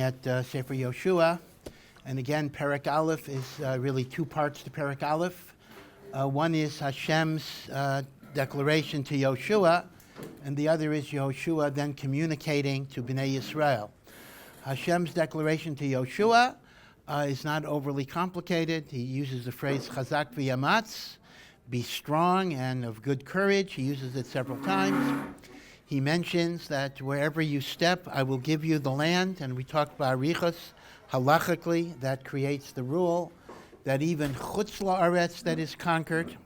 At Sefer Yeshoshua, and again, Perek Aleph is really two parts to Perek Aleph. One is Hashem's declaration to Yeshoshua, and the other is Yeshoshua then communicating to Bnei Yisrael. Hashem's declaration to Yeshoshua is not overly complicated. He uses the phrase Chazak v'yamatz, be strong and of good courage. He uses it several times. He mentions that wherever you step, I will give you the land. And we talked about arichos, halachically, that creates the rule that even chutz la'aretz that is conquered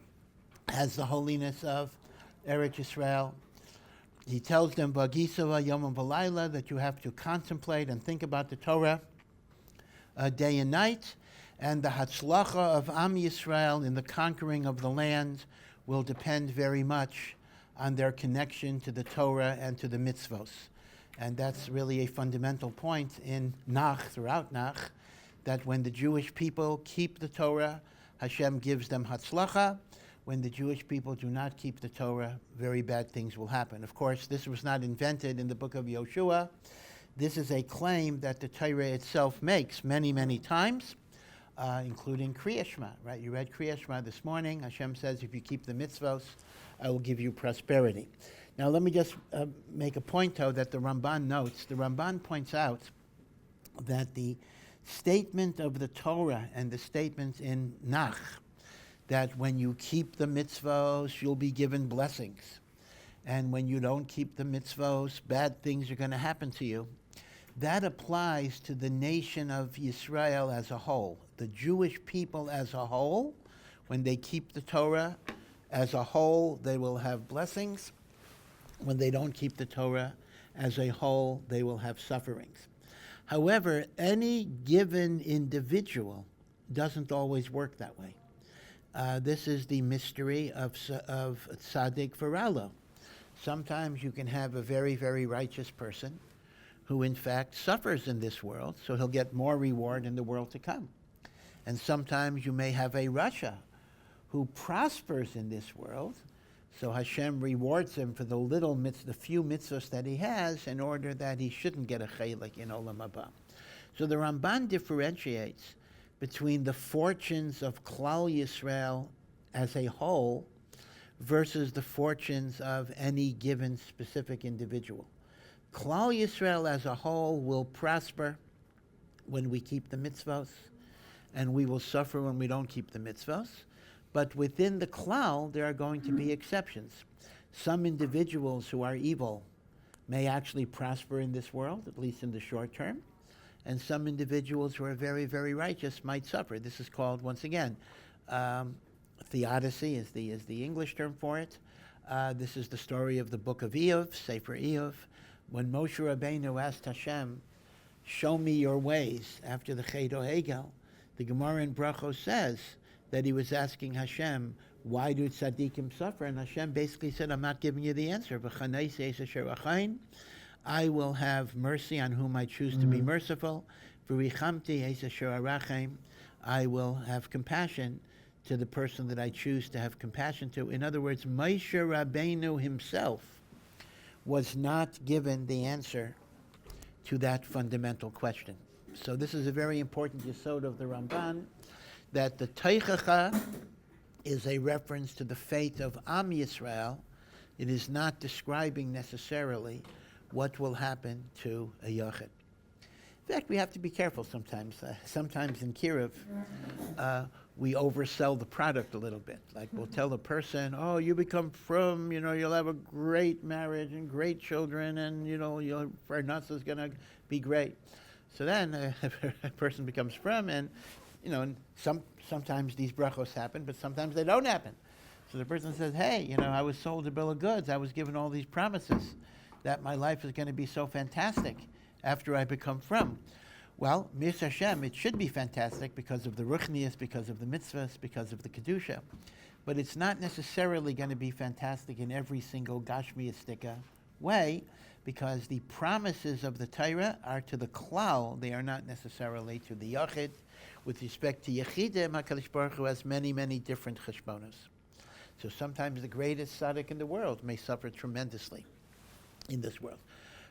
has the holiness of Eretz Yisrael. He tells them, V'agisava yomam v'layla, that you have to contemplate and think about the Torah day and night. And the hatzlacha of Am Yisrael in the conquering of the land will depend very much on their connection to the Torah and to the mitzvos. And that's really a fundamental point in Nach, throughout Nach, that when the Jewish people keep the Torah, Hashem gives them hatzlacha. When the Jewish people do not keep the Torah, very bad things will happen. Of course, this was not invented in the book of Yeshoshua. This is a claim that the Torah itself makes many, many times, including Kriya Shema, right? You read Kriya Shema this morning. Hashem says, if you keep the mitzvos, I will give you prosperity. Now, let me just make a point, though, that the Ramban notes. The Ramban points out that the statement of the Torah and the statement in Nach, that when you keep the mitzvos, you'll be given blessings. And when you don't keep the mitzvos, bad things are going to happen to you. That applies to the nation of Yisrael as a whole. The Jewish people as a whole, when they keep the Torah, as a whole, they will have blessings. When they don't keep the Torah, as a whole, they will have sufferings. However, any given individual doesn't always work that way. This is the mystery of tzaddik v'ralo. Sometimes you can have a very, very righteous person who in fact suffers in this world, so he'll get more reward in the world to come. And sometimes you may have a rasha who prospers in this world, so Hashem rewards him for the few mitzvahs that he has in order that he shouldn't get a chelik in Olam Haba. So the Ramban differentiates between the fortunes of Klal Yisrael as a whole versus the fortunes of any given specific individual. Klal Yisrael as a whole will prosper when we keep the mitzvahs, and we will suffer when we don't keep the mitzvahs. But within the klal, there are going to be exceptions. Some individuals who are evil may actually prosper in this world, at least in the short term, and some individuals who are very, very righteous might suffer. This is called, once again, theodicy is the English term for it. This is the story of the book of Eov, Sefer Eov. When Moshe Rabbeinu asked Hashem, show me your ways after the Chet Hegel, the Gemara in Brachos says that he was asking Hashem, why do tzaddikim suffer? And Hashem basically said, I'm not giving you the answer. I will have mercy on whom I choose to be merciful. I will have compassion to the person that I choose to have compassion to. In other words, Moshe Rabbeinu himself was not given the answer to that fundamental question. So this is a very important yesod of the Ramban, that the Teichacha is a reference to the fate of Am Yisrael. It is not describing necessarily what will happen to a Yochid. In fact, we have to be careful sometimes. Sometimes in Kiruv, we oversell the product a little bit. Like we'll tell a person, oh, you become frum, you'll have a great marriage and great children, and your parnasa is going to be great. So then a person becomes frum, and and sometimes these brachos happen, but sometimes they don't happen. So the person says, hey, I was sold a bill of goods. I was given all these promises that my life is going to be so fantastic after I become frum. Well, Mir Hashem, it should be fantastic because of the ruchnius, because of the mitzvahs, because of the kedusha. But it's not necessarily going to be fantastic in every single gashmiistika way, because the promises of the Torah are to the klal. They are not necessarily to the yachid. With respect to Yechidim, HaKadosh Baruch Hu has many, many different cheshbonos. So sometimes the greatest tzaddik in the world may suffer tremendously in this world.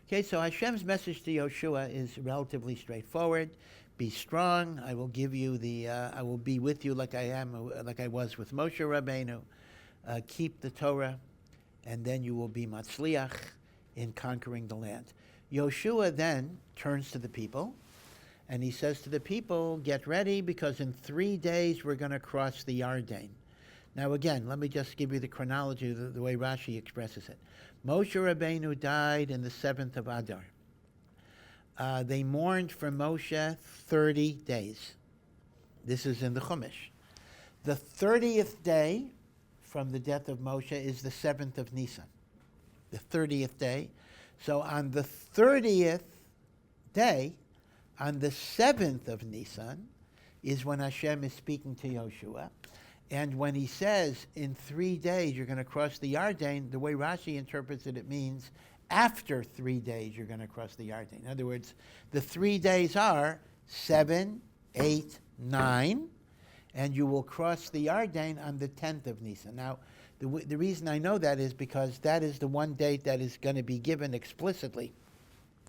Okay, so Hashem's message to Yeshua is relatively straightforward. Be strong. I will give you I will be with you like I was with Moshe Rabbeinu. Keep the Torah, and then you will be matzliach in conquering the land. Yeshua then turns to the people, and he says to the people, get ready, because in 3 days we're going to cross the Yarden. Now again, let me just give you the chronology of the way Rashi expresses it. Moshe Rabbeinu died in the 7th of Adar. They mourned for Moshe 30 days. This is in the Chumash. The 30th day from the death of Moshe is the 7th of Nisan. The 30th day. So on the 30th day, on the 7th of Nisan, is when Hashem is speaking to Yeshua. And when he says, in 3 days you're going to cross the Yarden, the way Rashi interprets it, it means after 3 days you're going to cross the Yarden. In other words, the 3 days are 7, 8, 9, and you will cross the Yarden on the 10th of Nisan. Now, the reason I know that is because that is the one date that is going to be given explicitly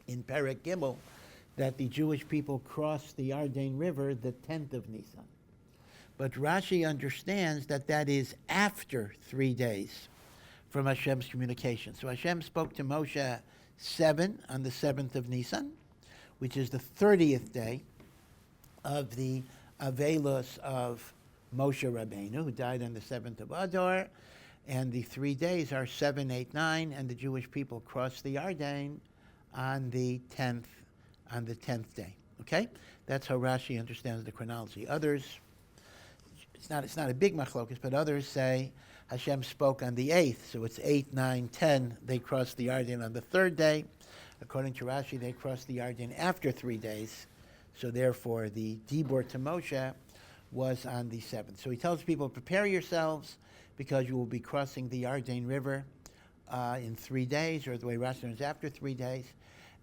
in Perek Gimel, that the Jewish people crossed the Yarden River the 10th of Nisan. But Rashi understands that that is after 3 days from Hashem's communication. So Hashem spoke to Moshe on the 7th of Nisan, which is the 30th day of the Avelos of Moshe Rabbeinu, who died on the 7th of Adar. And the 3 days are 7, 8, 9, and the Jewish people cross the Yarden on the 10th day. Okay? That's how Rashi understands the chronology. Others, it's not a big machlokus, but others say Hashem spoke on the 8th, so it's 8, 9, 10. They crossed the Yarden on the 3rd day. According to Rashi, they crossed the Yarden after 3 days, so therefore the Dibur to Moshe was on the 7th. So he tells people, prepare yourselves, because you will be crossing the Yarden River in 3 days, or the way Rashi is after 3 days.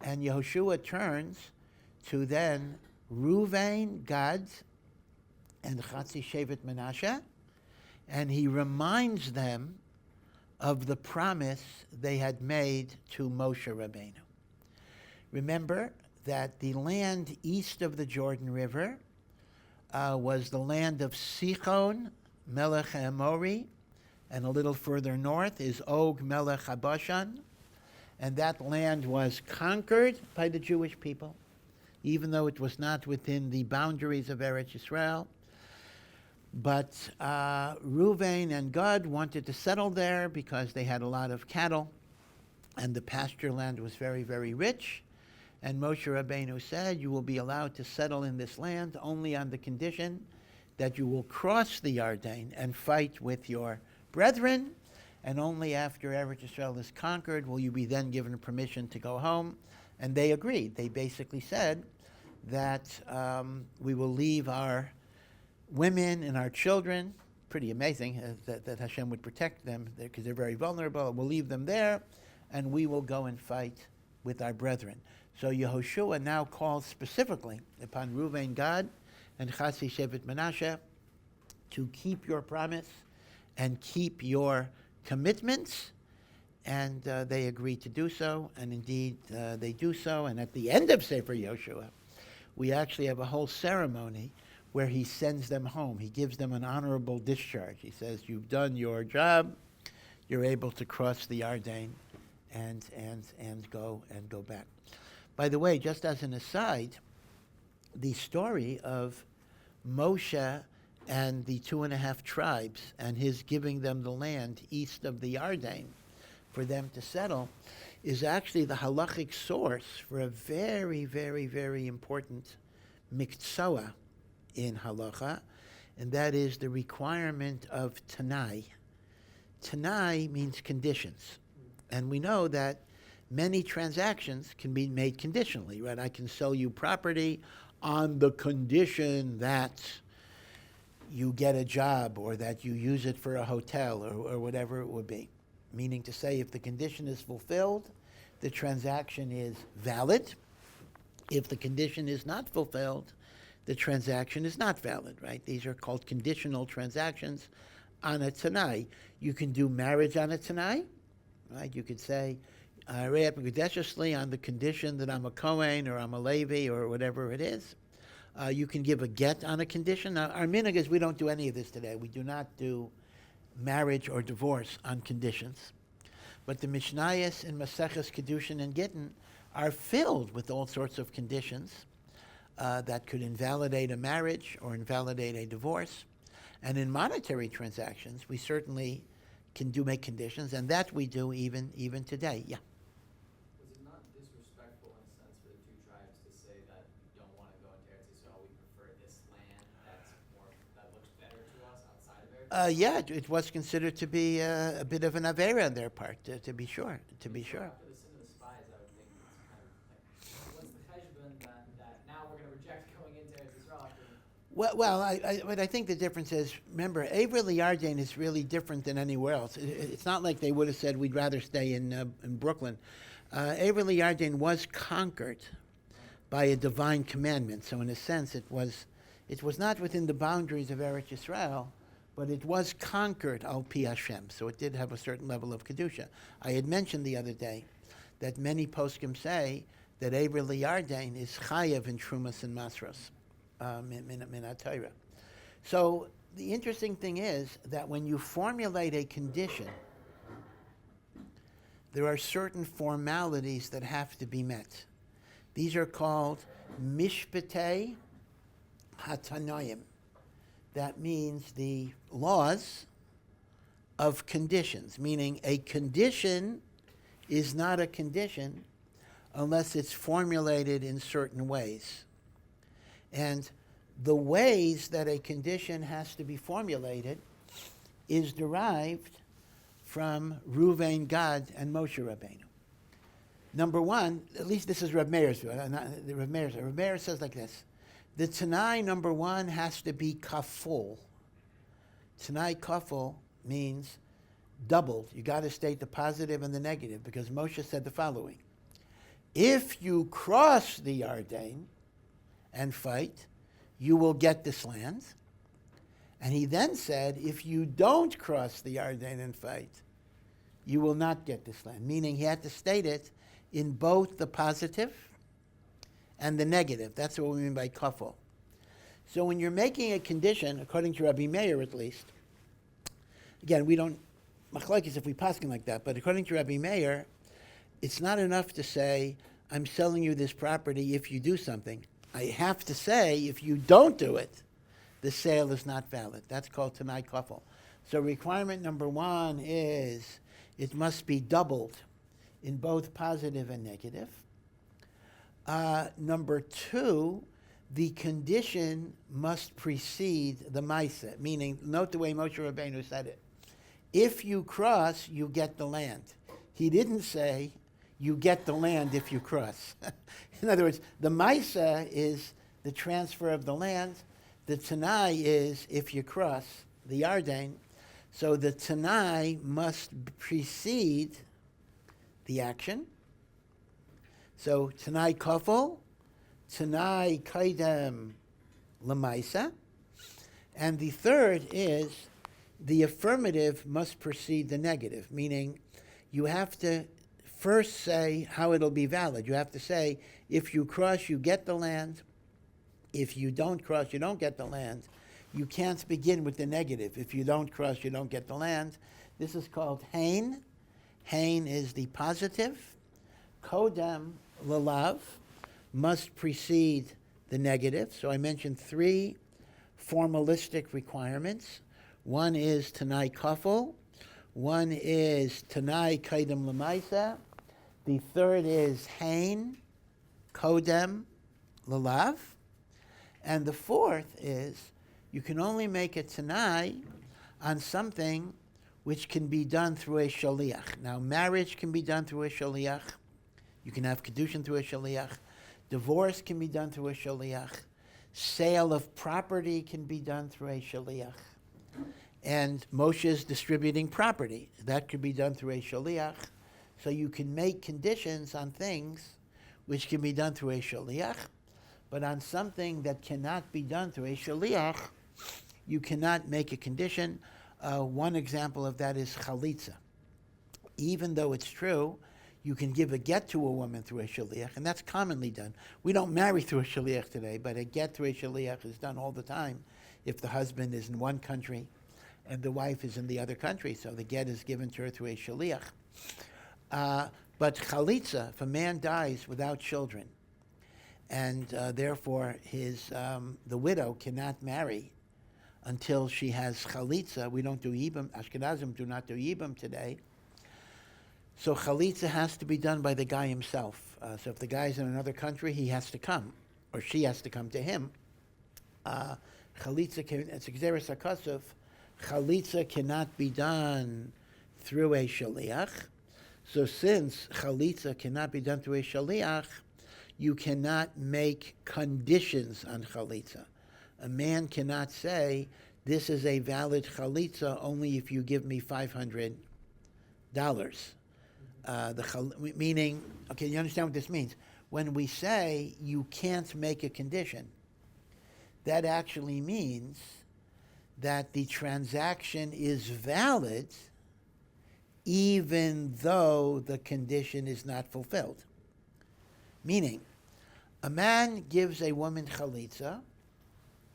And Yehoshua turns to then Ruvain, Gad, and Chatzi Shevet Menashe, and he reminds them of the promise they had made to Moshe Rabbeinu. Remember that the land east of the Jordan River was the land of Sichon, Melech HaAmori, and a little further north is Og, Melech HaBashan, and that land was conquered by the Jewish people, even though it was not within the boundaries of Eretz Yisrael. But Reuven and Gad wanted to settle there because they had a lot of cattle, and the pasture land was very, very rich. And Moshe Rabbeinu said, you will be allowed to settle in this land only on the condition that you will cross the Yarden and fight with your brethren, and only after Eretz Yisrael is conquered will you be then given permission to go home. And they agreed. They basically said that we will leave our women and our children, pretty amazing that Hashem would protect them because they're very vulnerable. We'll leave them there, and we will go and fight with our brethren. So Yehoshua now calls specifically upon Reuven, Gad, and Chatzi Shevet Menashe to keep your promise and keep your commitments, and they agree to do so, and indeed they do so. And at the end of Sefer Yehoshua, we actually have a whole ceremony where he sends them home. He gives them an honorable discharge. He says, you've done your job, you're able to cross the Yarden and go back. By the way, just as an aside, the story of Moshe and the 2.5 tribes and his giving them the land east of the Yarden for them to settle is actually the halachic source for a very, very, very important miktsah in halacha, and that is the requirement of tanai. Tanai means conditions, and we know that many transactions can be made conditionally, right? I can sell you property on the condition that you get a job or that you use it for a hotel or whatever it would be. Meaning to say, if the condition is fulfilled, the transaction is valid. If the condition is not fulfilled, the transaction is not valid, right? These are called conditional transactions on a tanai. You can do marriage on a tanai, right? You could say, on the condition that I'm a Kohen or I'm a Levi or whatever it is. You can give a get on a condition. Now, our minhag is we don't do any of this today. We do not do marriage or divorce on conditions. But the Mishnayos in Maseches Kedushin and Gittin are filled with all sorts of conditions that could invalidate a marriage or invalidate a divorce. And in monetary transactions, we certainly can make conditions, and that we do even today. Yeah. Was it not disrespectful in a sense for the two tribes to say that we don't want to go into Eretz Yisrael, we prefer this land that looks better to us outside of Eretz Yisrael? Yeah, it was considered to be a bit of an avera on their part, to be sure. After the sin of the spies, I would think it's kind of like, what's the cheshbon that now we're going to reject going into Eretz Yisrael after? Well, I think the difference is, remember, Eivra Liardain is really different than anywhere else. It's not like they would have said, we'd rather stay in Brooklyn. Eivra Liardain was conquered by a divine commandment. So in a sense, it was not within the boundaries of Eretz Yisrael, but it was conquered al pi Hashem. So it did have a certain level of kedusha. I had mentioned the other day that many poskim say that Eivra Liardain is chayav in Trumas and Masros. So the interesting thing is that when you formulate a condition, there are certain formalities that have to be met. These are called mishpatei hatanoim. That means the laws of conditions, meaning a condition is not a condition unless it's formulated in certain ways. And the ways that a condition has to be formulated is derived from Ruvain, Gad, and Moshe Rabbeinu. Number one, at least this is Reb Meir's view. Reb Meir says like this: the Tanai, number one, has to be kaful. Tanai kaful means doubled. You got to state the positive and the negative, because Moshe said the following: if you cross the Yarden and fight, you will get this land. And he then said, if you don't cross the Yarden and fight, you will not get this land. Meaning he had to state it in both the positive and the negative. That's what we mean by kafel. So when you're making a condition, according to Rabbi Meir at least, again, we don't, machlokes if we paskin like that, but according to Rabbi Meir, it's not enough to say, I'm selling you this property if you do something. I have to say, if you don't do it, the sale is not valid. That's called Tanai Kafel. So requirement number one is it must be doubled in both positive and negative. Number two, the condition must precede the Maisa, meaning, note the way Moshe Rabbeinu said it. If you cross, you get the land. He didn't say, you get the land if you cross. In other words, the Maisa is the transfer of the land. The Tanai is if you cross the Yarden. So the Tanai must precede the action. So Tanai Kafel, Tanai Kaidem Lamaisa. And the third is the affirmative must precede the negative, meaning you have to first say how it'll be valid. You have to say, if you cross, you get the land. If you don't cross, you don't get the land. You can't begin with the negative. If you don't cross, you don't get the land. This is called hain. Hain is the positive. Kodem lalav must precede the negative. So I mentioned three formalistic requirements. One is Tanai Kafel. One is Tanai Kaidem Lamaisa. The third is Hain, Kodem, Lalav. And the fourth is you can only make a Tanai on something which can be done through a Shaliach. Now, marriage can be done through a Shaliach. You can have Kedushin through a Shaliach. Divorce can be done through a Shaliach. Sale of property can be done through a Shaliach. And Moshe's distributing property. That could be done through a Shaliach. So you can make conditions on things which can be done through a Shaliach, but on something that cannot be done through a Shaliach, you cannot make a condition. One example of that is Chalitza. Even though it's true, you can give a get to a woman through a shaliach, and that's commonly done. We don't marry through a shaliach today, but a get through a shaliach is done all the time if the husband is in one country and the wife is in the other country, so the get is given to her through a shaliach. But chalitza, if a man dies without children, and therefore the widow cannot marry until she has chalitza. We don't do yibam. Ashkenazim do not do yibam today. So chalitza has to be done by the guy himself. So if the guy's in another country, he has to come, or she has to come to him. Chalitza, it's a gzeres hakasuf. Chalitza cannot be done through a shaliach. So since chalitza cannot be done through a shaliach, you cannot make conditions on chalitza. A man cannot say, this is a valid chalitza only if you give me $500. Meaning, okay, you understand what this means? When we say you can't make a condition, that actually means that the transaction is valid even though the condition is not fulfilled. Meaning, a man gives a woman chalitza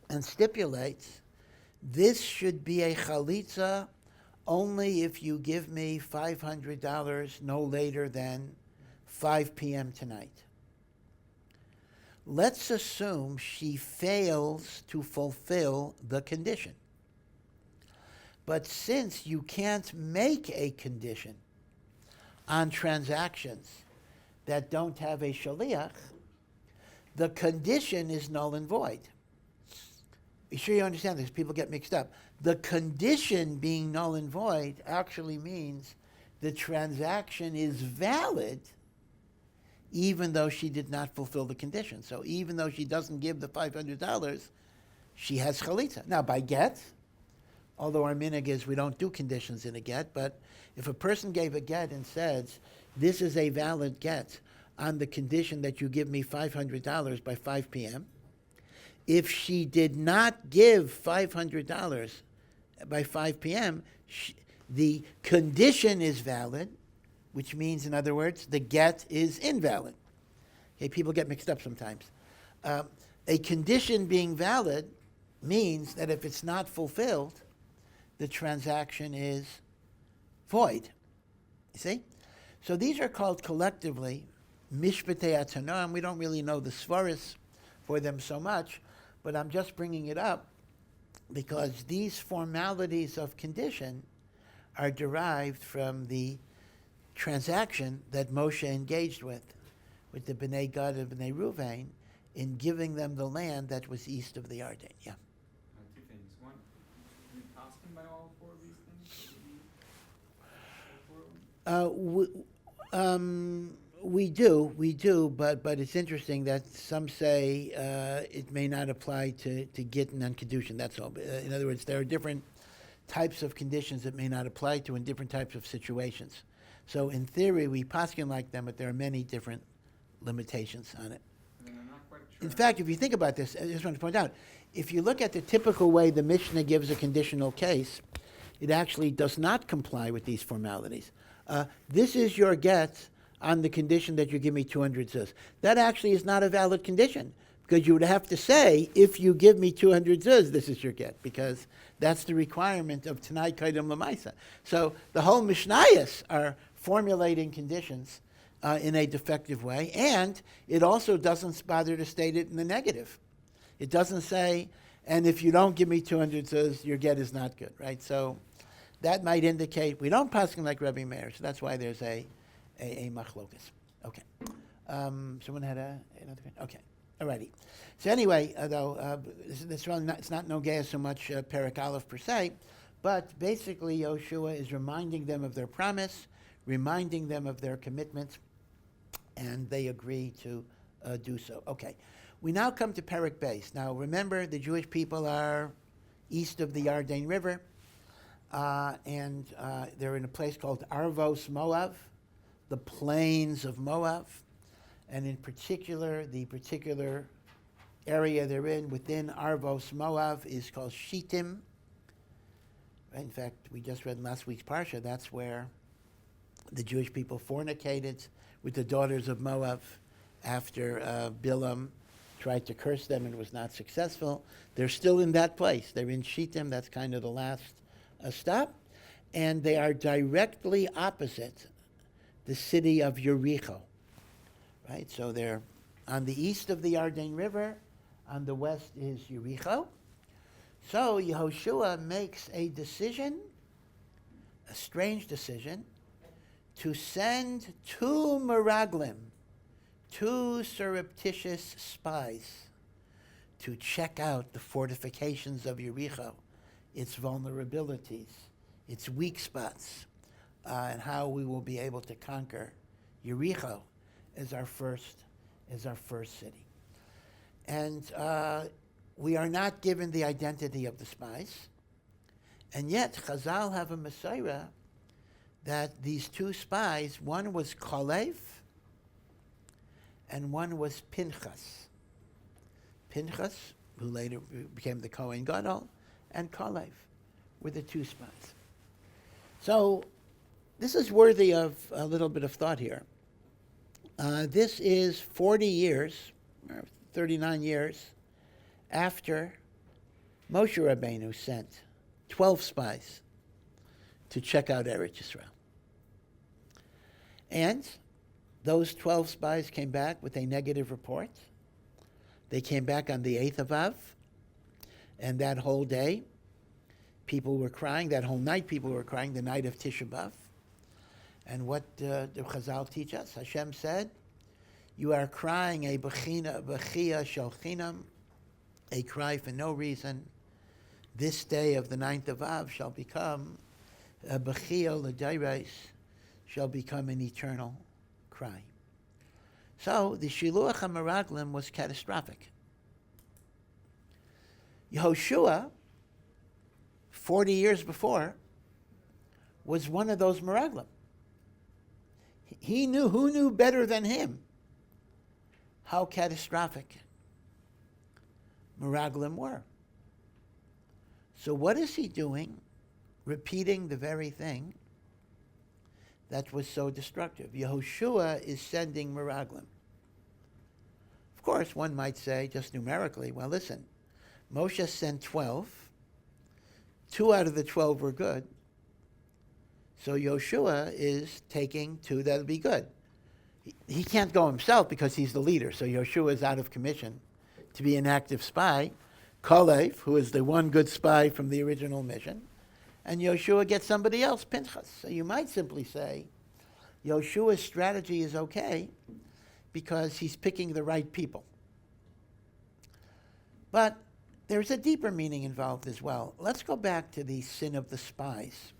and stipulates, this should be a chalitza only if you give me $500 no later than 5 p.m. tonight. Let's assume she fails to fulfill the condition. But since you can't make a condition on transactions that don't have a shaliach, the condition is null and void. Be sure you understand this. People get mixed up. The condition being null and void actually means the transaction is valid even though she did not fulfill the condition. So even though she doesn't give the $500, she has chalitza. Now, by get, although our minhag is we don't do conditions in a get, but if a person gave a get and says, this is a valid get on the condition that you give me $500 by 5 p.m., if she did not give $500 by 5 p.m., the condition is valid, which means, in other words, the get is invalid. Okay, people get mixed up sometimes. A condition being valid means that if it's not fulfilled, the transaction is void. You see? So these are called collectively mishpatei atana, and we don't really know the svaris for them so much, but I'm just bringing it up because these formalities of condition are derived from the transaction that Moshe engaged with the Bnei Gad and Bnei Ruvain in giving them the land that was east of the Yarden. Yeah. Two things. One, do we costing by all four of these things? We do, but it's interesting that some say it may not apply to Gittin and Kedushin, that's all. In other words, there are different types of conditions that may not apply to in different types of situations. So in theory, we poskin like them, but there are many different limitations on it. And I'm not quite sure. In fact, if you think about this, I just want to point out, if you look at the typical way the Mishnah gives a conditional case, it actually does not comply with these formalities. This is your get on the condition that you give me 200 zuz. That actually is not a valid condition, because you would have to say, if you give me 200 zuz, this is your get, because that's the requirement of Tanai Kaidam Lamaisa. So the whole Mishnayos are formulating conditions in a defective way, and it also doesn't bother to state it in the negative. It doesn't say, and if you don't give me 200 zuz, your get is not good, right? So that might indicate we don't paskin like Rebbe Meir, so that's why there's a machlokas. Okay. Someone had another? Okay. Alrighty. So anyway, though, this really it's not Nogea so much Perek Aleph per se, but basically Yeshoshua is reminding them of their promise, reminding them of their commitment, and they agree to do so. Okay. We now come to Perek Beis. Now remember, the Jewish people are east of the Yarden River, and they're in a place called Arvos Moav, the plains of Moab, and in particular, the particular area they're in within Arvos Moav is called Shittim. In fact, we just read in last week's Parsha, that's where The Jewish people fornicated with the daughters of Moab after Bilam tried to curse them and was not successful. They're still in that place. They're in Shittim. That's kind of the last stop. And they are directly opposite the city of Jericho. Right? So they're on the east of the Yarden River. On the west is Jericho. So Yehoshua makes a decision, a strange decision, to send two meraglim, two surreptitious spies, to check out the fortifications of Jericho, its vulnerabilities, its weak spots, and how we will be able to conquer Jericho as our first city. And we are not given the identity of the spies, and yet Chazal have a Messiah that these two spies, one was Kalev and one was Pinchas. Pinchas, who later became the Kohen Gadol, and Kalev were the two spies. So this is worthy of a little bit of thought here. This is 40 years, or 39 years, after Moshe Rabbeinu sent 12 spies to check out Eretz Yisrael. And those 12 spies came back with a negative report. They came back on the 8th of Av, and that whole day, people were crying. That whole night, people were crying, the night of Tisha B'Av. And what the Chazal teach us? Hashem said, you are crying a bechia shel chinam, a cry for no reason. This day of the 9th of Av shall become a bechia l'dayros, shall become an eternal cry. So the Shiluach HaMeraglim was catastrophic. Yehoshua, 40 years before, was one of those Meraglim. He knew, who knew better than him how catastrophic Meraglim were. So what is he doing? Repeating the very thing that was so destructive. Yehoshua is sending Meraglim. Of course, one might say, just numerically, well, listen, Moshe sent 12. 2 out of the 12 were good. So Yehoshua is taking 2 that would be good. He can't go himself because he's the leader, so Yehoshua is out of commission to be an active spy. Kalev, who is the one good spy from the original mission, and Yehoshua gets somebody else, Pinchas. So you might simply say, Yehoshua's strategy is okay because he's picking the right people. But there's a deeper meaning involved as well. Let's go back to the sin of the spies.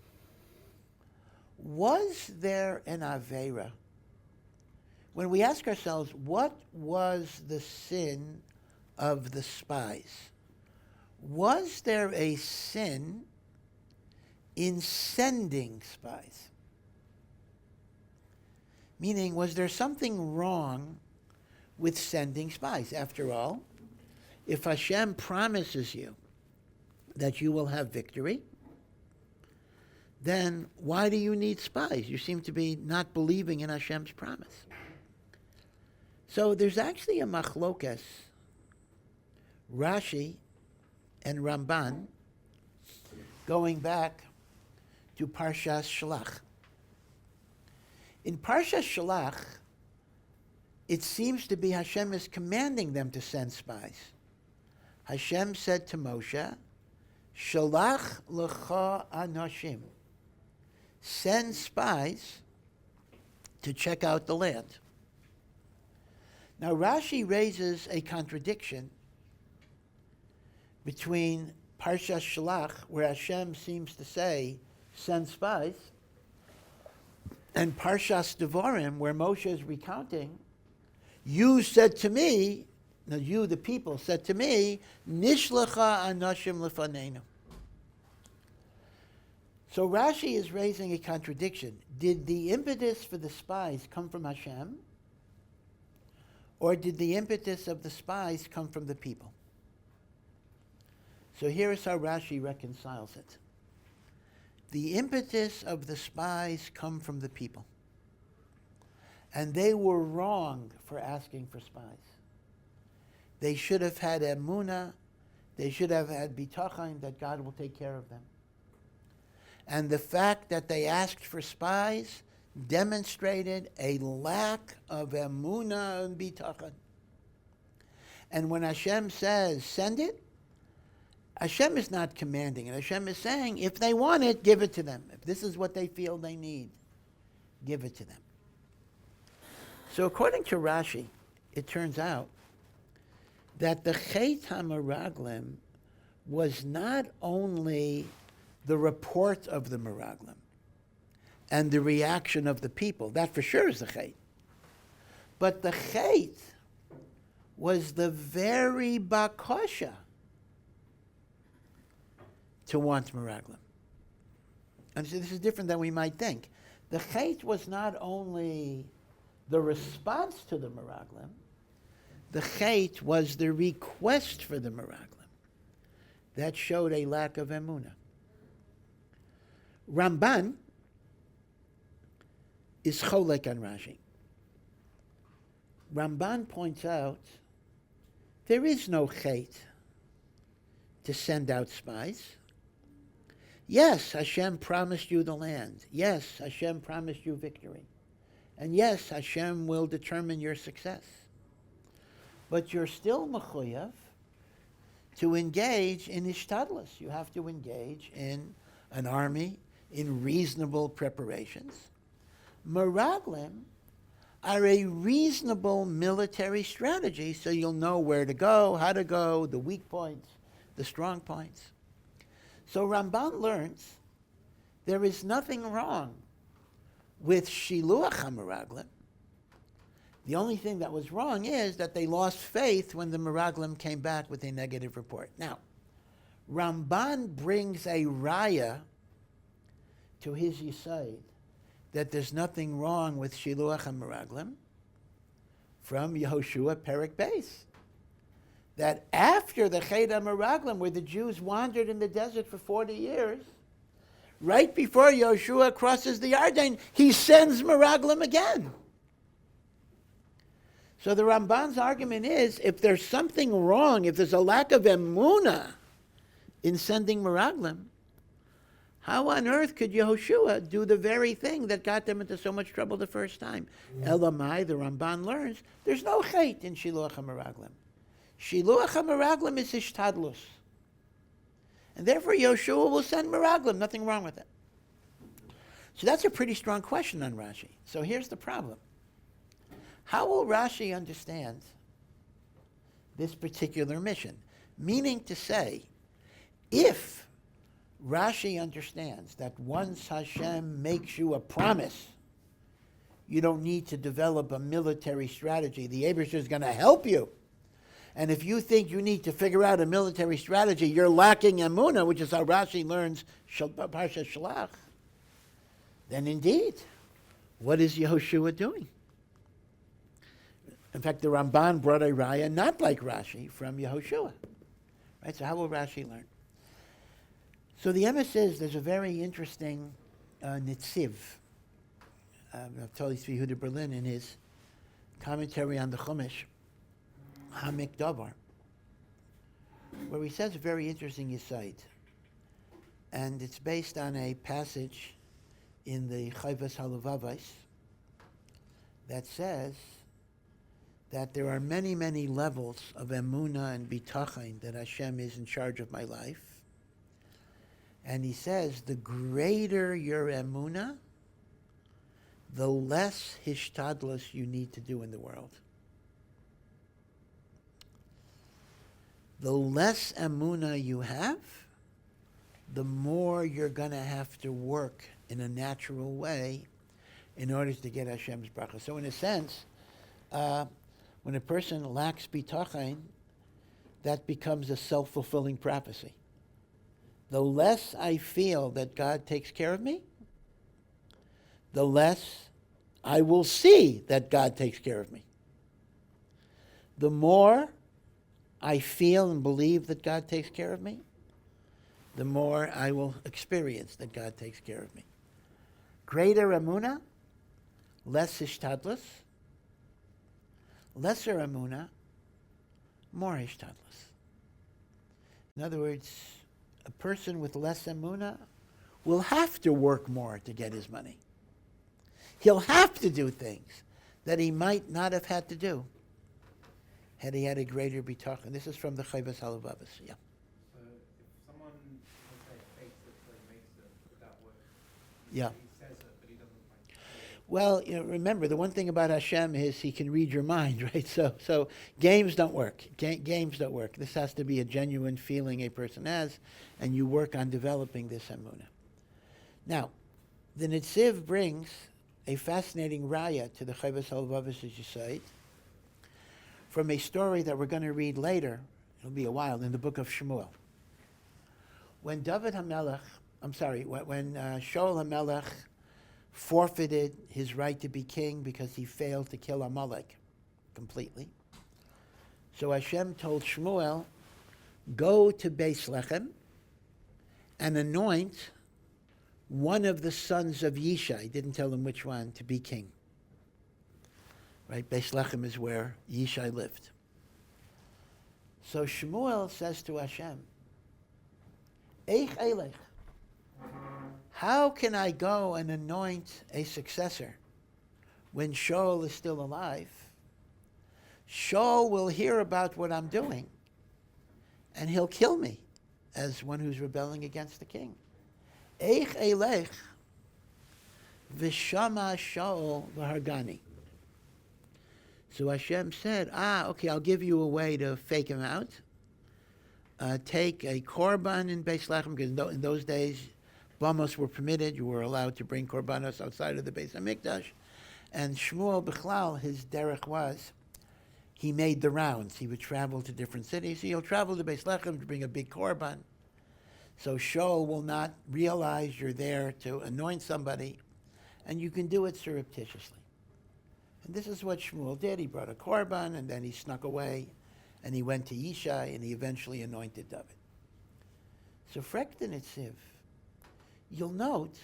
Was there an Aveira? When we ask ourselves, what was the sin of the spies? Was there a sin in sending spies? Meaning, was there something wrong with sending spies? After all, if Hashem promises you that you will have victory, then why do you need spies? You seem to be not believing in Hashem's promise. So there's actually a machlokas, Rashi and Ramban, going back to Parshas Shalach. In Parshas Shalach, it seems to be Hashem is commanding them to send spies. Hashem said to Moshe, Shalach lecha anoshim, send spies to check out the land. Now Rashi raises a contradiction between Parshas Shalach, where Hashem seems to say, send spies, and Parshas Devarim, where Moshe is recounting, you said to me, now you, the people, said to me, Nishlacha anoshim lefanenu. So Rashi is raising a contradiction. Did the impetus for the spies come from Hashem? Or did the impetus of the spies come from the people? So here is how Rashi reconciles it. The impetus of the spies come from the people. And they were wrong for asking for spies. They should have had emunah. They should have had bitachon that God will take care of them. And the fact that they asked for spies demonstrated a lack of emunah and bitachon. And when Hashem says, send it, Hashem is not commanding it. Hashem is saying, if they want it, give it to them. If this is what they feel they need, give it to them. So according to Rashi, it turns out that the Chet HaMeraglim was not only the report of the Meraglim and the reaction of the people. That for sure is the Chet. But the Chet was the very bakosha to want Meraglim. And so this is different than we might think. The Chet was not only the response to the Meraglim, the Chet was the request for the Meraglim. That showed a lack of emunah. Ramban is cholek on Rashi. Ramban points out there is no Chet to send out spies. Yes, Hashem promised you the land. Yes, Hashem promised you victory. And yes, Hashem will determine your success. But you're still mechuyev to engage in ishtadlus. You have to engage in an army, in reasonable preparations. Meraglim are a reasonable military strategy, so you'll know where to go, how to go, the weak points, the strong points. So Ramban learns there is nothing wrong with shiluach HaMeraglim. The only thing that was wrong is that they lost faith when the Meraglim came back with a negative report. Now, Ramban brings a raya to his Yisayid that there's nothing wrong with shiluach HaMeraglim from Yeshoshua Perek Beis. That after the Chet HaMeraglim, where the Jews wandered in the desert for 40 years, right before Yeshoshua crosses the Yarden, he sends Meraglim again. So the Ramban's argument is, if there's something wrong, if there's a lack of emunah in sending Meraglim, how on earth could Yeshoshua do the very thing that got them into so much trouble the first time? Elamai, the Ramban learns, there's no Chet in Shiluach HaMeraglim. Shiluach HaMeraglim is ishtadlus. And therefore Yeshoshua will send Meraglim, nothing wrong with it. So that's a pretty strong question on Rashi. So here's the problem. How will Rashi understand this particular mission? Meaning to say, if Rashi understands that once Hashem makes you a promise, you don't need to develop a military strategy. The Eibusher is going to help you. And if you think you need to figure out a military strategy, you're lacking emunah, which is how Rashi learns Parsha Shalach, then indeed, what is Yeshoshua doing? In fact, the Ramban brought a raya not like Rashi from Yeshoshua. Right? So how will Rashi learn? So the Emes says there's a very interesting nitziv. Tzvi Yehuda Berlin in his commentary on the Chumash, Hamik Davar, where he says a very interesting yesod. And it's based on a passage in the Chayvas Halavavais that says that there are many, many levels of emunah and bitachon that Hashem is in charge of my life. And he says, the greater your emunah, the less hishtadlus you need to do in the world. The less emunah you have, the more you're going to have to work in a natural way in order to get Hashem's bracha. So in a sense, when a person lacks bitachon, that becomes a self-fulfilling prophecy. The less I feel that God takes care of me, the less I will see that God takes care of me. The more I feel and believe that God takes care of me, the more I will experience that God takes care of me. Greater emunah, less ishtadlus, lesser amuna, more ishtadlus. In other words, a person with less amuna will have to work more to get his money. He'll have to do things that he might not have had to do had he had a greater bitachon. This is from the Chayvas Halavavas. Yeah. So if someone, let's say, fakes it so he makes it without work, Yeah. he says it, but he doesn't like it. Well, remember, the one thing about Hashem is he can read your mind, right? So games don't work. Games don't work. This has to be a genuine feeling a person has, and you work on developing this emunah. Now, the Netziv brings a fascinating raya to the Chayvas Halavavas, as you say, from a story that we're going to read later. It'll be a while, in the book of Shmuel. When David HaMelech, when Shaul HaMelech forfeited his right to be king because he failed to kill Amalek completely. So Hashem told Shmuel, go to Beis Lechem and anoint one of the sons of Yishai, he didn't tell him which one, to be king. Right, Beis Lechem is where Yishai lived. So Shmuel says to Hashem, Eich Eilech, how can I go and anoint a successor when Shaul is still alive? Shaul will hear about what I'm doing, and he'll kill me as one who's rebelling against the king. Eich Eilech v'shama Shaul v'hargani. So Hashem said, okay, I'll give you a way to fake him out. Take a korban in Beis Lechem, because in those days, Bamos were permitted. You were allowed to bring korbanos outside of the Beis HaMikdash. And Shmuel Bichlal, his derech was, he made the rounds. He would travel to different cities. So he'll travel to Beis Lechem to bring a big korban. So Shaul will not realize you're there to anoint somebody, and you can do it surreptitiously. And this is what Shmuel did. He brought a korban, and then he snuck away, and he went to Yishai, and he eventually anointed David. So Frekten Netziv, you'll note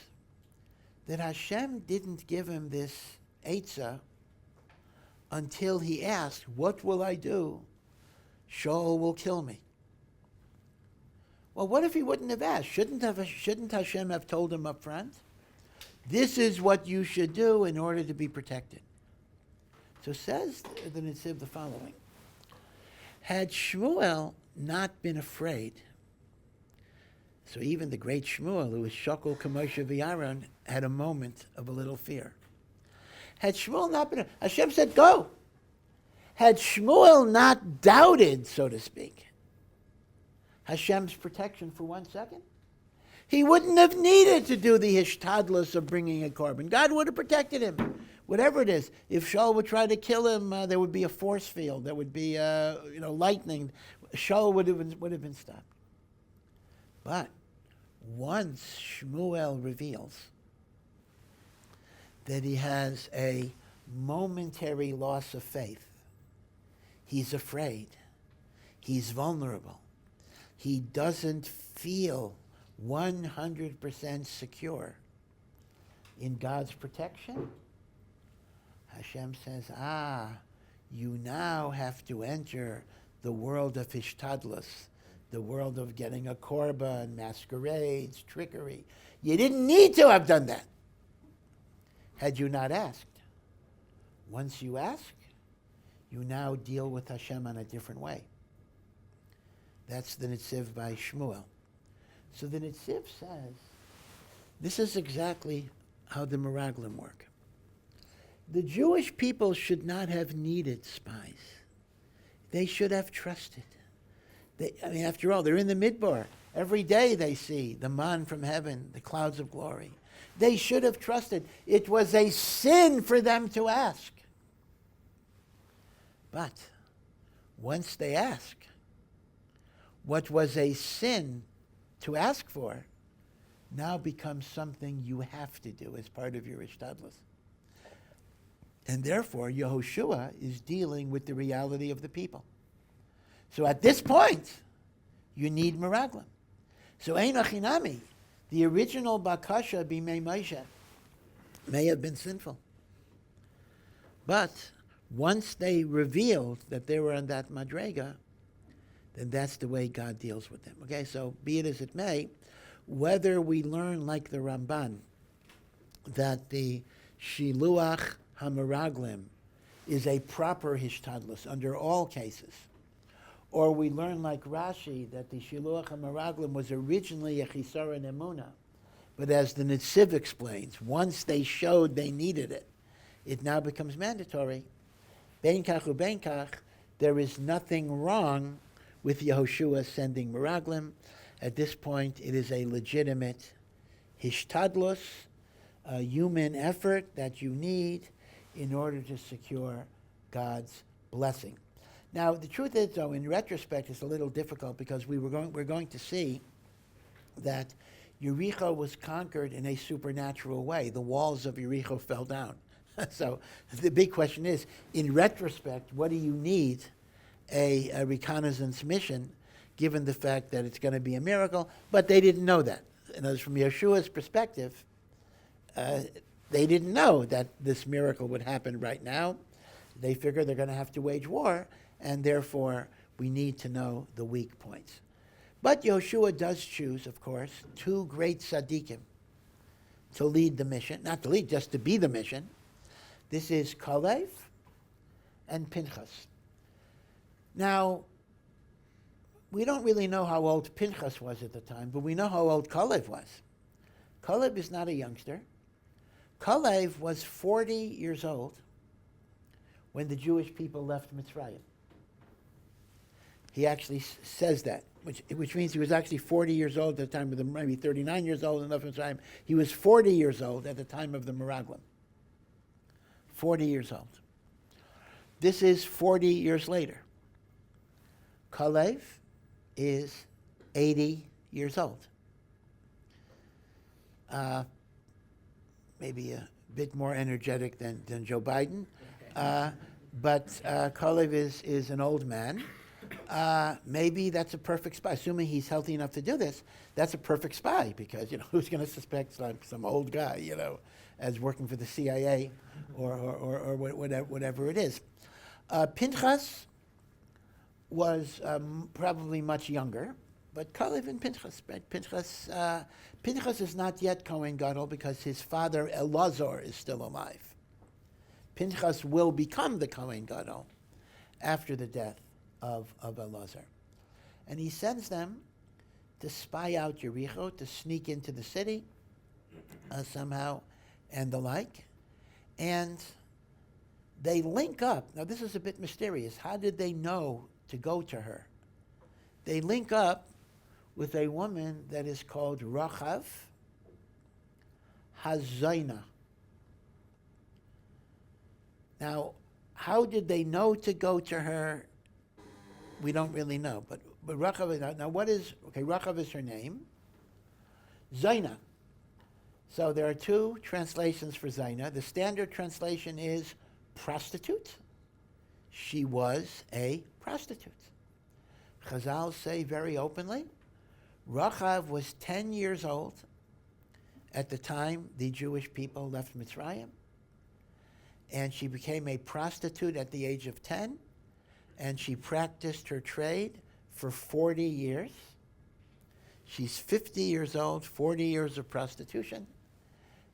that Hashem didn't give him this Eitzah until he asked, what will I do? Shaul will kill me. Well, what if he wouldn't have asked? Shouldn't Hashem have told him up front? This is what you should do in order to be protected. So says the Netziv the following. Had Shmuel not been afraid, so even the great Shmuel, who was Shokol Kamosha V'Yaron, had a moment of a little fear. Had Shmuel not been, Hashem said, go. Had Shmuel not doubted, so to speak, Hashem's protection for 1 second, he wouldn't have needed to do the hishtadlus of bringing a korban. God would have protected him. Whatever it is, if Shaul would try to kill him, there would be a force field. There would be, lightning. Shaul would have been stopped. But once Shmuel reveals that he has a momentary loss of faith, he's afraid, he's vulnerable, he doesn't feel 100% secure in God's protection, Hashem says, you now have to enter the world of hishtadlus, the world of getting a korban, masquerades, trickery. You didn't need to have done that had you not asked. Once you ask, you now deal with Hashem in a different way. That's the Netziv by Shmuel. So the Netziv says, this is exactly how the Meraglim work. The Jewish people should not have needed spies. They should have trusted. After all, they're in the Midbar. Every day they see the man from heaven, the clouds of glory. They should have trusted. It was a sin for them to ask. But once they ask, what was a sin to ask for now becomes something you have to do as part of your ishtadlus. And therefore, Yeshoshua is dealing with the reality of the people. So at this point, you need meraglim. So ein achinami, the original bakasha b'mei Moshe may have been sinful. But once they revealed that they were on that madrega, then that's the way God deals with them. Okay, so be it as it may, whether we learn like the Ramban that the Shiluach HaMeraglim is a proper hishtadlus under all cases, or we learn like Rashi that the Shiluach HaMeraglim was originally a Chisara Nemuna, but as the Netziv explains, once they showed they needed it, it now becomes mandatory. Bein kach ubein kach, there is nothing wrong with Yehoshua sending Meraglim. At this point, it is a legitimate hishtadlus, a human effort that you need in order to secure God's blessing. Now, the truth is, though, in retrospect, it's a little difficult because we're going to see that Jericho was conquered in a supernatural way. The walls of Jericho fell down. So the big question is, in retrospect, what do you need a reconnaissance mission, given the fact that it's going to be a miracle? But they didn't know that. In other words, from Yeshua's perspective, they didn't know that this miracle would happen right now. They figure they're going to have to wage war, and therefore we need to know the weak points. But Yeshua does choose, of course, two great tzaddikim to lead the mission. Not to lead, just to be the mission. This is Kalev and Pinchas. Now, we don't really know how old Pinchas was at the time, but we know how old Kalev was. Kalev is not a youngster. Kalev was 40 years old when the Jewish people left Mitzrayim. He actually says that, which means he was actually 40 years old at the time of the, maybe 39 years old in Mitzrayim. He was 40 years old at the time of the Meraglim. 40 years old. This is 40 years later. Kalev is 80 years old. Maybe a bit more energetic than Joe Biden. But Kalev is an old man. Maybe that's a perfect spy. Assuming he's healthy enough to do this, that's a perfect spy because, who's going to suspect some old guy, as working for the CIA or whatever it is. Pinchas was probably much younger, but Kalev and Pinchas. Pinchas is not yet Kohen Gadol because his father Elazar is still alive. Pinchas will become the Kohen Gadol after the death of Elazar. And he sends them to spy out Jericho, to sneak into the city somehow and the like. And they link up. Now, this is a bit mysterious. How did they know to go to her? They link up with a woman that is called Rahab Hazayna. Now, how did they know to go to her? We don't really know. But Rahab, now Rahab is her name. Zaina. So there are two translations for Zaina. The standard translation is prostitute. She was a prostitute. Chazal say very openly, Rahab was 10 years old at the time the Jewish people left Mitzrayim, and she became a prostitute at the age of 10, and she practiced her trade for 40 years. She's 50 years old, 40 years of prostitution,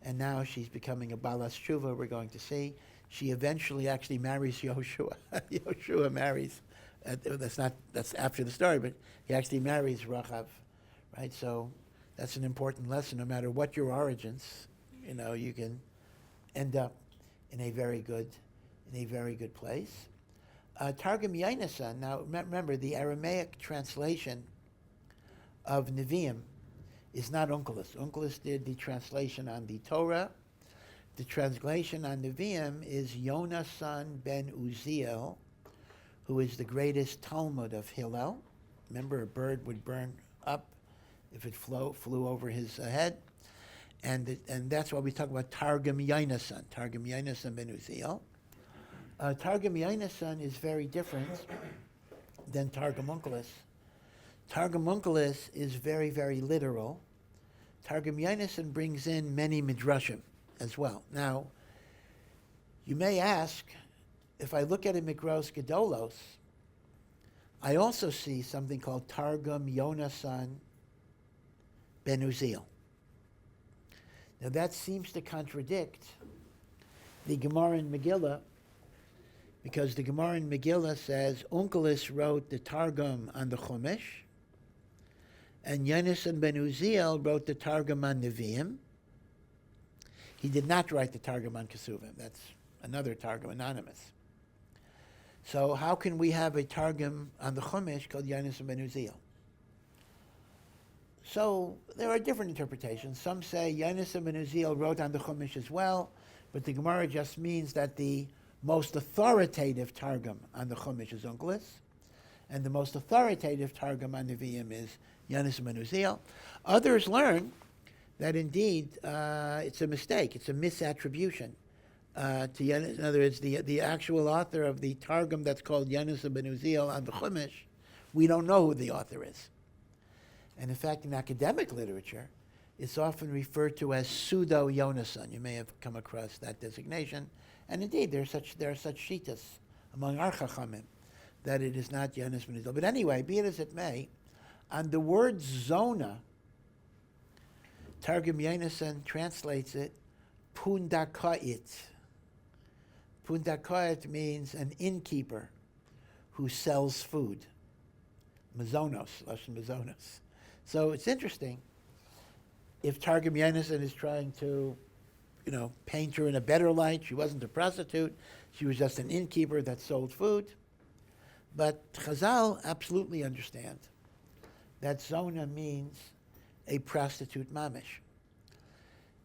and now she's becoming a balas tshuva, we're going to see. She eventually actually marries Yeshoshua. Yeshoshua marries, that's after the story, but he actually marries Rahab, right? So that's an important lesson. No matter what your origins, you can end up in a very good place. Targum Yonasan. Now remember, the Aramaic translation of Nevi'im is not Onkelos. Onkelos did the translation on the Torah. The translation on Nevi'im is Yonasan ben Uziel, who is the greatest Talmud of Hillel. Remember, a bird would burn up if it flew over his head. And that's why we talk about Targum Yonasan ben Uziel. Targum Yonasan is very different than Targum Onkelos. Targum Onkelos is very, very literal. Targum Yonasan brings in many midrashim as well. Now, You may ask, if I look at a Mikros Gedolos, I also see something called Targum Yonasan Ben Uziel. Now that seems to contradict the Gemara in Megillah, because the Gemara in Megillah says Onkelos wrote the Targum on the Chumash, and Yonasan Ben Uziel wrote the Targum on Nevi'im. He did not write the Targum on Kesuvim. That's another Targum, anonymous. So how can we have a Targum on the Chumash called Yonasan Ben Uziel? So there are different interpretations. Some say Yonasan Ben Uziel wrote on the Chumash as well, but the Gemara just means that the most authoritative Targum on the Chumash is Onkelos, and the most authoritative Targum on Nevi'im is Yonasan Ben Uziel. Others learn that indeed it's a mistake, it's a misattribution. To Yonasan, in other words, the actual author of the Targum that's called Yonasan Ben Uziel on the Chumash, we don't know who the author is. And in fact, in academic literature, it's often referred to as pseudo-Yonasan. You may have come across that designation. And indeed, there are such shittas among our chachamim that it is not Yonasan Ben Uziel. But anyway, be it as it may, on the word zona, Targum Yonasan translates it pundakait. Pundakait means an innkeeper who sells food. Mazonos, lashon mazonos. So it's interesting. If Targum Yonasan is trying to, paint her in a better light, she wasn't a prostitute, she was just an innkeeper that sold food. But Chazal absolutely understand that zona means a prostitute mamish.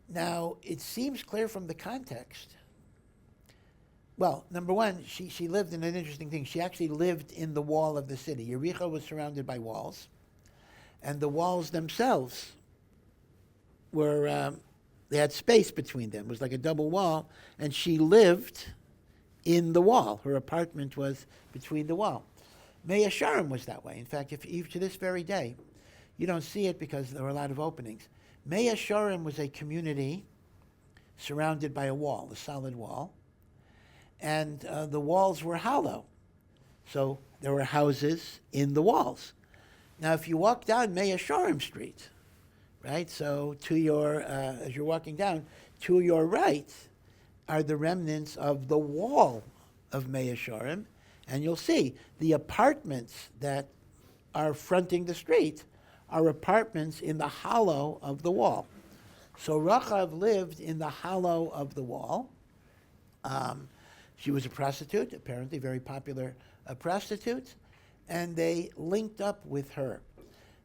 Now, it seems clear from the context. Well, number one, she lived in an interesting thing. She actually lived in the wall of the city. Jericho was surrounded by walls, and the walls themselves were, they had space between them. It was like a double wall, and she lived in the wall. Her apartment was between the wall. Mea Sharim was that way. In fact, if to this very day, you don't see it because there were a lot of openings. Mea Sharim was a community surrounded by a wall, a solid wall, and the walls were hollow. So there were houses in the walls. Now, if you walk down Mea Sharim Street, right, so to your, as you're walking down, to your right are the remnants of the wall of Mea Sharim, and you'll see the apartments that are fronting the street are apartments in the hollow of the wall. So Rahab lived in the hollow of the wall. She was a prostitute, apparently very popular prostitute, and they linked up with her.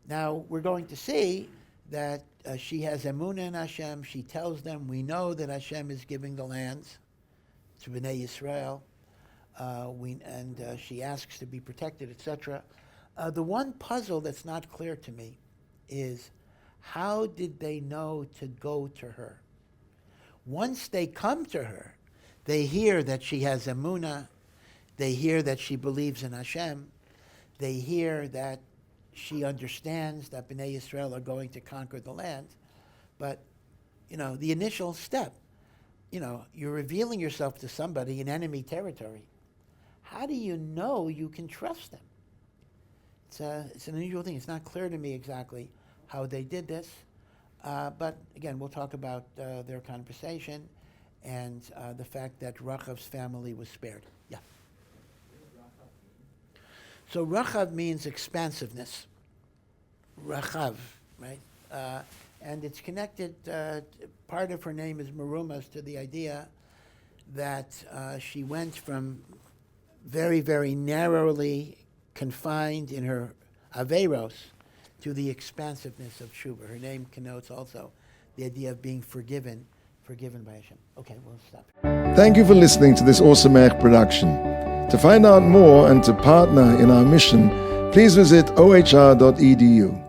Now, we're going to see that she has emunah in Hashem. She tells them, we know that Hashem is giving the lands to Bnei Yisrael, and she asks to be protected, etc. The one puzzle that's not clear to me is, how did they know to go to her? Once they come to her, they hear that she has emunah, they hear that she believes in Hashem, they hear that she understands that Bnei Yisrael are going to conquer the land. But, the initial step, you're revealing yourself to somebody in enemy territory. How do you know you can trust them? It's an unusual thing. It's not clear to me exactly how they did this. But again, we'll talk about their conversation and the fact that Rahab's family was spared. Yeah. So Rahab means expansiveness. Rahab, right? And it's connected, part of her name is Merumas, to the idea that she went from very, very narrowly confined in her Averos to the expansiveness of Tshuva. Her name connotes also the idea of being forgiven by Hashem. Okay, we'll stop. Thank you for listening to this Awesome Ech production. To find out more and to partner in our mission, please visit ohr.edu.